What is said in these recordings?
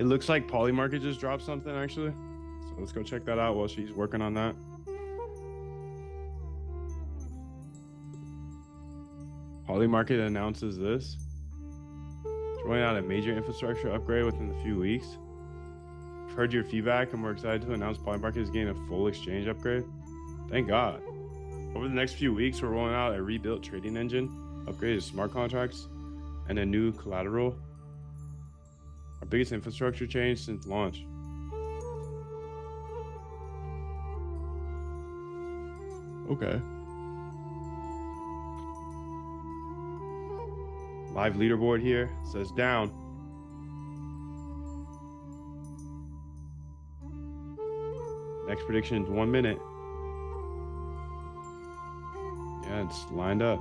It looks like Polymarket just dropped something actually. So let's go check that out while she's working on that. Polymarket announces this. It's rolling out a major infrastructure upgrade within a few weeks. I've heard your feedback and we're excited to announce Polymarket is getting a full exchange upgrade. Thank God. Over the next few weeks, we're rolling out a rebuilt trading engine, upgraded smart contracts, and a new collateral. Our biggest infrastructure change since launch. Okay. Live leaderboard here. It says down. Next prediction is 1 minute. Yeah, it's lined up.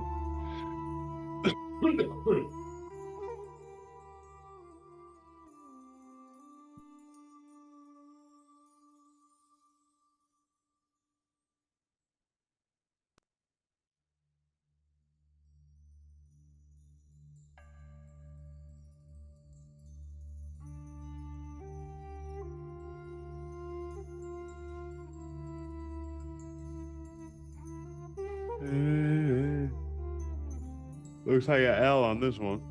Looks like an L on this one.